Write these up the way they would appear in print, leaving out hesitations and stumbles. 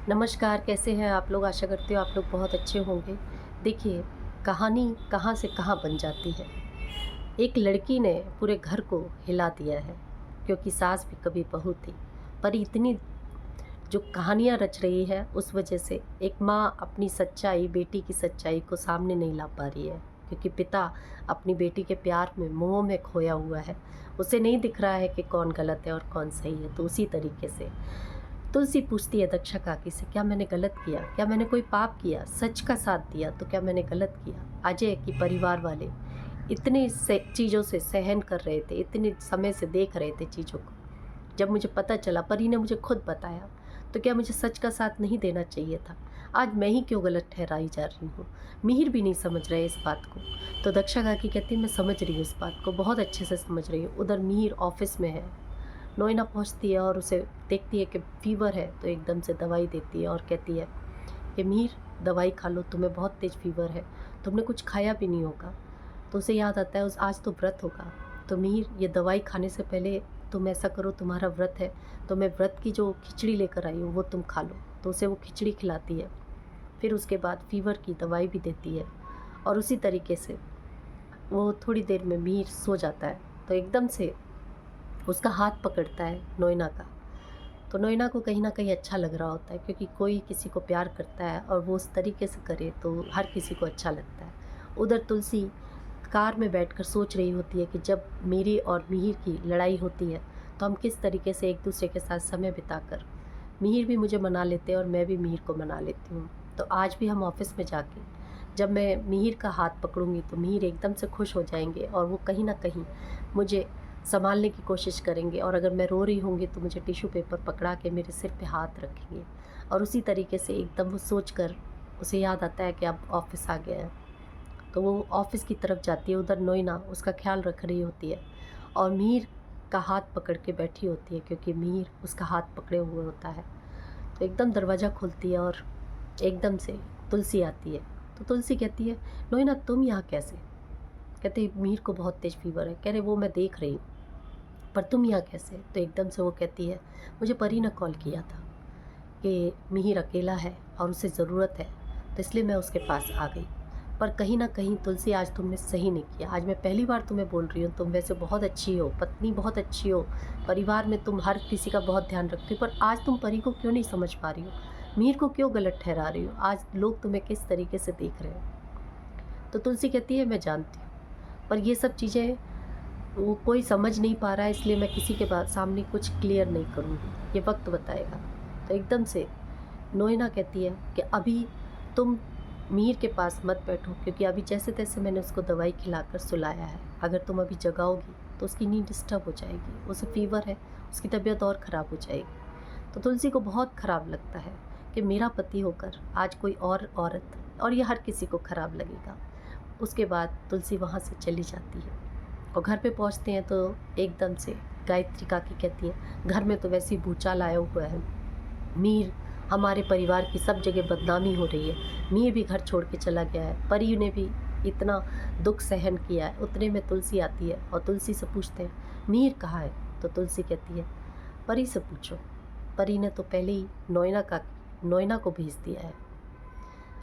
नमस्कार, कैसे हैं आप लोग? आशा करती हूँ आप लोग बहुत अच्छे होंगे। देखिए, कहानी कहाँ से कहाँ बन जाती है। एक लड़की ने पूरे घर को हिला दिया है, क्योंकि सास भी कभी बहू थी। पर इतनी जो कहानियाँ रच रही है, उस वजह से एक माँ अपनी सच्चाई, बेटी की सच्चाई को सामने नहीं ला पा रही है, क्योंकि पिता अपनी बेटी के प्यार में, मोह में खोया हुआ है। उसे नहीं दिख रहा है कि कौन गलत है और कौन सही है। तो उसी तरीके से तुलसी पूछती है दक्षा काकी से, क्या मैंने गलत किया? क्या मैंने कोई पाप किया? सच का साथ दिया तो क्या मैंने गलत किया? अजय की परिवार वाले इतने से चीज़ों से सहन कर रहे थे, इतने समय से देख रहे थे चीज़ों को। जब मुझे पता चला, परी ने मुझे खुद बताया, तो क्या मुझे सच का साथ नहीं देना चाहिए था? आज मैं ही क्यों गलत ठहराई जा रही हूँ? मिहिर भी नहीं समझ रहे इस बात को। तो दक्षा काकी कहती है, मैं समझ रही हूँ इस बात को, बहुत अच्छे से समझ रही हूँ। उधर मिहिर ऑफिस में है। नोएना पहुंचती है और उसे देखती है कि फीवर है, तो एकदम से दवाई देती है और कहती है कि मीर, दवाई खा लो, तुम्हें बहुत तेज फीवर है, तुमने कुछ खाया भी नहीं होगा। तो उसे याद आता है उस आज तो व्रत होगा। तो मीर, ये दवाई खाने से पहले तुम ऐसा करो, तुम्हारा व्रत है तो मैं व्रत की जो खिचड़ी लेकर आई हूँ वो तुम खा लो। तो उसे वो खिचड़ी खिलाती है। फिर उसके बाद फीवर की दवाई भी देती है। और उसी तरीके से वो थोड़ी देर में मीर सो जाता है। तो एकदम से उसका हाथ पकड़ता है नोएना का। तो नोएना को कहीं न कहीं अच्छा लग रहा होता है, क्योंकि कोई किसी को प्यार करता है और वो उस तरीके से करे तो हर किसी को अच्छा लगता है। उधर तुलसी कार में बैठकर सोच रही होती है कि जब मेरी और मिहिर की लड़ाई होती है, तो हम किस तरीके से एक दूसरे के साथ समय बिताकर, मिहिर भी मुझे मना लेते हैं और मैं भी मिहिर को मना लेती हूँ। तो आज भी हम ऑफ़िस में जाके जब मैं मिहिर का हाथ पकड़ूँगी तो मिहिर एकदम से खुश हो जाएँगे और वो कहीं न कहीं मुझे सँभालने की कोशिश करेंगे, और अगर मैं रो रही होंगी तो मुझे टिश्यू पेपर पकड़ा के मेरे सिर पे हाथ रखेंगे। और उसी तरीके से एकदम वो सोचकर उसे याद आता है कि अब ऑफ़िस आ गया है। तो वो ऑफ़िस की तरफ जाती है। उधर नोएना उसका ख़्याल रख रही होती है और मीर का हाथ पकड़ के बैठी होती है, क्योंकि मीर उसका हाथ पकड़े हुए होता है। तो एकदम दरवाज़ा खुलती है और एकदम से तुलसी आती है। तो तुलसी कहती है, नोएना तुम यहाँ कैसे? कहते, मीर को बहुत तेज़ फ़ीवर है। कह रहे, वो मैं देख रही हूँ, पर तुम यहाँ कैसे? तो एकदम से वो कहती है, मुझे परी ने कॉल किया था कि मिहिर अकेला है और उसे ज़रूरत है, तो इसलिए मैं उसके पास आ गई। पर कहीं न कहीं तुलसी, आज तुमने सही नहीं किया। आज मैं पहली बार तुम्हें बोल रही हूँ, तुम वैसे बहुत अच्छी हो, पत्नी बहुत अच्छी हो, परिवार में तुम हर किसी का बहुत ध्यान रखती हो, पर आज तुम परी को क्यों नहीं समझ पा रही हो? मिहिर को क्यों गलत ठहरा रही हो? आज लोग तुम्हें किस तरीके से देख रहे हैं? तो तुलसी कहती है, मैं जानती हूँ, पर ये सब चीज़ें वो कोई समझ नहीं पा रहा है, इसलिए मैं किसी के सामने कुछ क्लियर नहीं करूँगी, ये वक्त बताएगा। तो एकदम से नोएना कहती है कि अभी तुम मीर के पास मत बैठो, क्योंकि अभी जैसे तैसे मैंने उसको दवाई खिलाकर सुलाया है। अगर तुम अभी जगाओगी तो उसकी नींद डिस्टर्ब हो जाएगी, उसे फीवर है, उसकी तबीयत और ख़राब हो जाएगी। तो तुलसी को बहुत ख़राब लगता है कि मेरा पति होकर आज कोई और औरत, और ये हर किसी को ख़राब लगेगा। उसके बाद तुलसी वहाँ से चली जाती है और घर पे पहुँचते हैं तो एकदम से गायत्री काकी कहती है, घर में तो वैसे ही भूचाल आया हुआ है। मीर, हमारे परिवार की सब जगह बदनामी हो रही है। मीर भी घर छोड़ के चला गया है। परी ने भी इतना दुख सहन किया है। उतने में तुलसी आती है और तुलसी से पूछते हैं, मीर कहाँ है? तो तुलसी कहती है, परी से पूछो। परी ने तो पहले ही नोएना को भेज दिया है,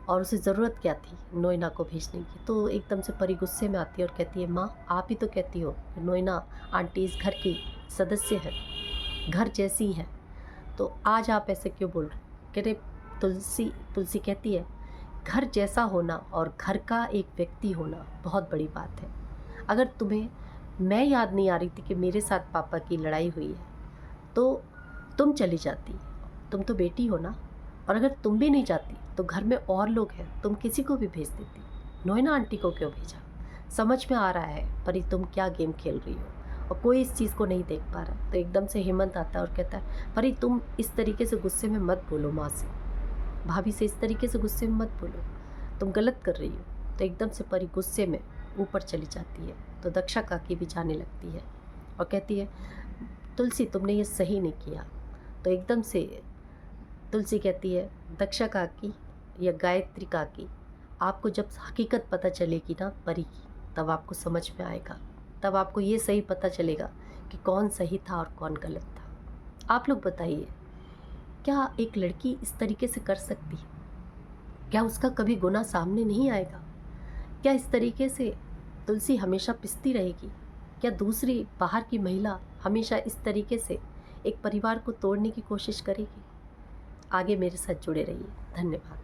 और उसे ज़रूरत क्या थी नोएना को भेजने की? तो एकदम से परी गुस्से में आती है और कहती है, माँ आप ही तो कहती हो कि नोएना आंटी इस घर की सदस्य है, घर जैसी है, तो आज आप ऐसे क्यों बोल रहे हो? कह रहे, तुलसी कहती है, घर जैसा होना और घर का एक व्यक्ति होना बहुत बड़ी बात है। अगर तुम्हें मैं याद नहीं आ रही थी कि मेरे साथ पापा की लड़ाई हुई है, तो तुम चली जाती। तुम तो बेटी हो ना। और अगर तुम भी नहीं जाती तो घर में और लोग हैं, तुम किसी को भी भेज देती। नोएना आंटी को क्यों भेजा? समझ में आ रहा है परी तुम क्या गेम खेल रही हो, और कोई इस चीज़ को नहीं देख पा रहा। तो एकदम से हेमंत आता है और कहता है, परी तुम इस तरीके से गुस्से में मत बोलो, माँ से, भाभी से इस तरीके से गुस्से में मत बोलो, तुम गलत कर रही हो। तो एकदम से परी गुस्से में ऊपर चली जाती है। तो दक्षा काकी भी जाने लगती है और कहती है, तुलसी तुमने ये सही नहीं किया। तो एकदम से तुलसी कहती है, दक्षा काकी या गायत्री काकी, आपको जब हकीकत पता चलेगी ना परी की, तब आपको समझ में आएगा, तब आपको ये सही पता चलेगा कि कौन सही था और कौन गलत था। आप लोग बताइए, क्या एक लड़की इस तरीके से कर सकती है? क्या उसका कभी गुनाह सामने नहीं आएगा? क्या इस तरीके से तुलसी हमेशा पिसती रहेगी? क्या दूसरी बाहर की महिला हमेशा इस तरीके से एक परिवार को तोड़ने की कोशिश करेगी? आगे मेरे साथ जुड़े रहिए। धन्यवाद।